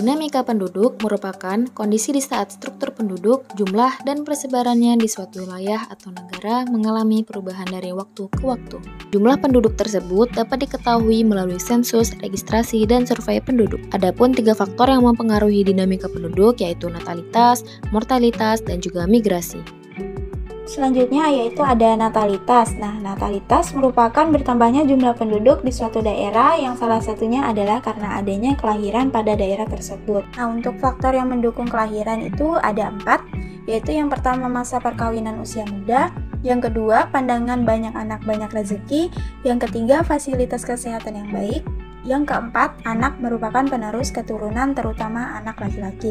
Dinamika penduduk merupakan kondisi di saat struktur penduduk, jumlah, dan persebarannya di suatu wilayah atau negara mengalami perubahan dari waktu ke waktu. Jumlah penduduk tersebut dapat diketahui melalui sensus, registrasi, dan survei penduduk. Adapun 3 faktor yang mempengaruhi dinamika penduduk yaitu natalitas, mortalitas, dan juga migrasi. Selanjutnya yaitu ada natalitas. Nah, natalitas merupakan bertambahnya jumlah penduduk di suatu daerah yang salah satunya adalah karena adanya kelahiran pada daerah tersebut. Nah, untuk faktor yang mendukung kelahiran itu ada 4, yaitu yang pertama masa perkawinan usia muda, yang kedua pandangan banyak anak banyak rezeki, yang ketiga fasilitas kesehatan yang baik, yang keempat anak merupakan penerus keturunan terutama anak laki-laki.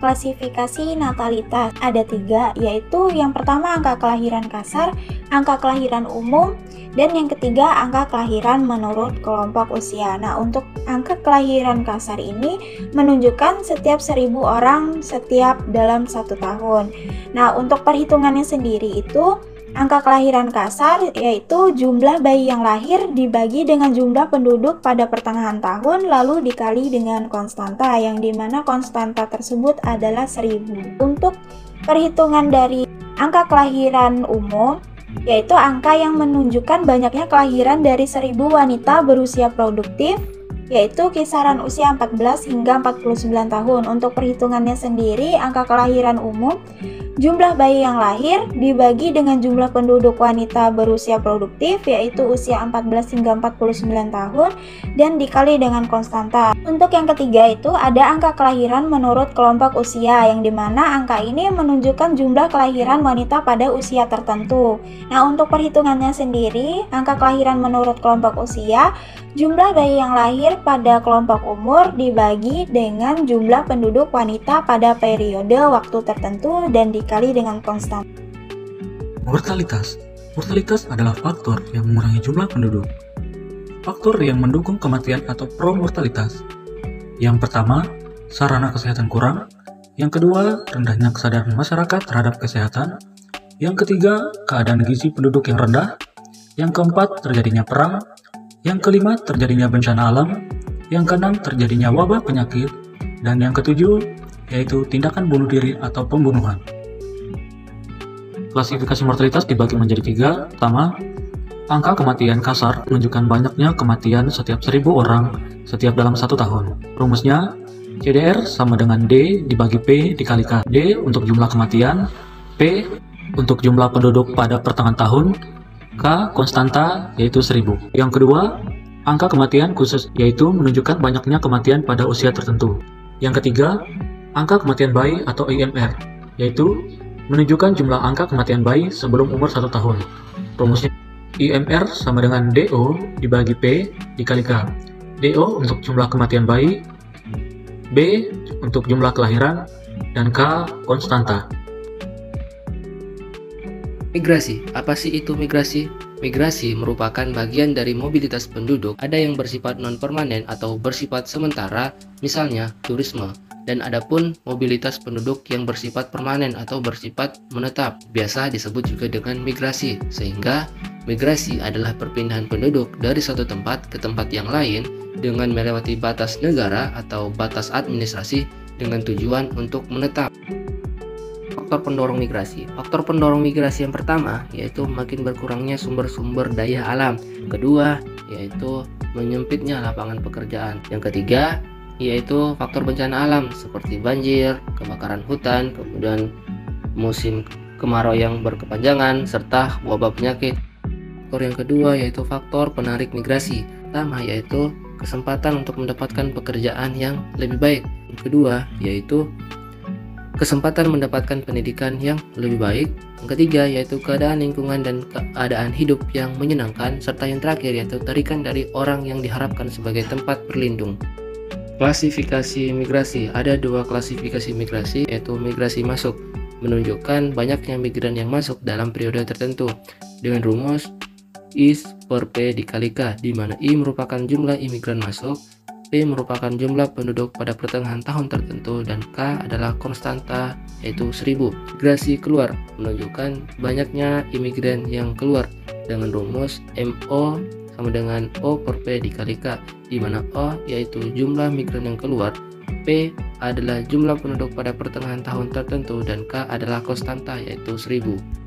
Klasifikasi natalitas ada 3, yaitu yang pertama angka kelahiran kasar, angka kelahiran umum, dan yang ketiga angka kelahiran menurut kelompok usia. Nah, untuk angka kelahiran kasar ini menunjukkan setiap 1000 orang setiap dalam 1 tahun. Nah, untuk perhitungannya sendiri itu angka kelahiran kasar yaitu jumlah bayi yang lahir dibagi dengan jumlah penduduk pada pertengahan tahun lalu dikali dengan konstanta yang dimana konstanta tersebut adalah 1000. Untuk perhitungan dari angka kelahiran umum yaitu angka yang menunjukkan banyaknya kelahiran dari 1000 wanita berusia produktif yaitu kisaran usia 14 hingga 49 tahun. Untuk perhitungannya sendiri angka kelahiran umum jumlah bayi yang lahir dibagi dengan jumlah penduduk wanita berusia produktif yaitu usia 14 hingga 49 tahun dan dikali dengan konstanta. Untuk yang ketiga itu ada angka kelahiran menurut kelompok usia yang dimana angka ini menunjukkan jumlah kelahiran wanita pada usia tertentu. Nah, untuk perhitungannya sendiri angka kelahiran menurut kelompok usia jumlah bayi yang lahir pada kelompok umur dibagi dengan jumlah penduduk wanita pada periode waktu tertentu dan dikali dengan konstan. Mortalitas. Mortalitas adalah faktor yang mengurangi jumlah penduduk. Faktor yang mendukung kematian atau promortalitas. Yang pertama, sarana kesehatan kurang. Yang kedua, rendahnya kesadaran masyarakat terhadap kesehatan. Yang ketiga, keadaan gizi penduduk yang rendah. Yang keempat, terjadinya perang. Yang kelima, terjadinya bencana alam. Yang keenam, terjadinya wabah penyakit. Dan yang ketujuh, yaitu tindakan bunuh diri atau pembunuhan. Klasifikasi mortalitas dibagi menjadi 3. Pertama, angka kematian kasar menunjukkan banyaknya kematian setiap 1000 orang setiap dalam 1 tahun. Rumusnya, CDR sama dengan D dibagi P dikali K. D untuk jumlah kematian, P untuk jumlah penduduk pada pertengahan tahun, K konstanta yaitu 1000. Yang kedua, angka kematian khusus yaitu menunjukkan banyaknya kematian pada usia tertentu. Yang ketiga, angka kematian bayi atau IMR yaitu menunjukkan jumlah angka kematian bayi sebelum umur 1 tahun. Rumusnya IMR sama dengan DO dibagi P dikali K. DO untuk jumlah kematian bayi, B untuk jumlah kelahiran, dan K konstanta. Migrasi. Apa sih itu migrasi? Migrasi merupakan bagian dari mobilitas penduduk. Ada yang bersifat non-permanen atau bersifat sementara, misalnya turisme. Dan ada pun mobilitas penduduk yang bersifat permanen atau bersifat menetap. Biasa disebut juga dengan migrasi. Sehingga migrasi adalah perpindahan penduduk dari satu tempat ke tempat yang lain dengan melewati batas negara atau batas administrasi dengan tujuan untuk menetap. Faktor pendorong migrasi. Faktor pendorong migrasi yang pertama yaitu makin berkurangnya sumber-sumber daya alam. Kedua yaitu menyempitnya lapangan pekerjaan. Yang ketiga yaitu faktor bencana alam seperti banjir, kebakaran hutan, kemudian musim kemarau yang berkepanjangan serta wabah penyakit. Faktor yang kedua yaitu faktor penarik migrasi. Pertama yaitu kesempatan untuk mendapatkan pekerjaan yang lebih baik. Yang kedua yaitu kesempatan mendapatkan pendidikan yang lebih baik. Yang ketiga yaitu keadaan lingkungan dan keadaan hidup yang menyenangkan. Serta yang terakhir yaitu tarikan dari orang yang diharapkan sebagai tempat berlindung. Klasifikasi migrasi. Ada 2 klasifikasi migrasi yaitu migrasi masuk. Menunjukkan banyaknya migran yang masuk dalam periode tertentu dengan rumus I per P dikali K, di mana I merupakan jumlah imigran masuk, P merupakan jumlah penduduk pada pertengahan tahun tertentu, dan K adalah konstanta yaitu 1000. Migrasi keluar menunjukkan banyaknya imigran yang keluar dengan rumus MO sama dengan O per P dikali K, di mana O yaitu jumlah migran yang keluar, P adalah jumlah penduduk pada pertengahan tahun tertentu, dan K adalah konstanta yaitu 1000.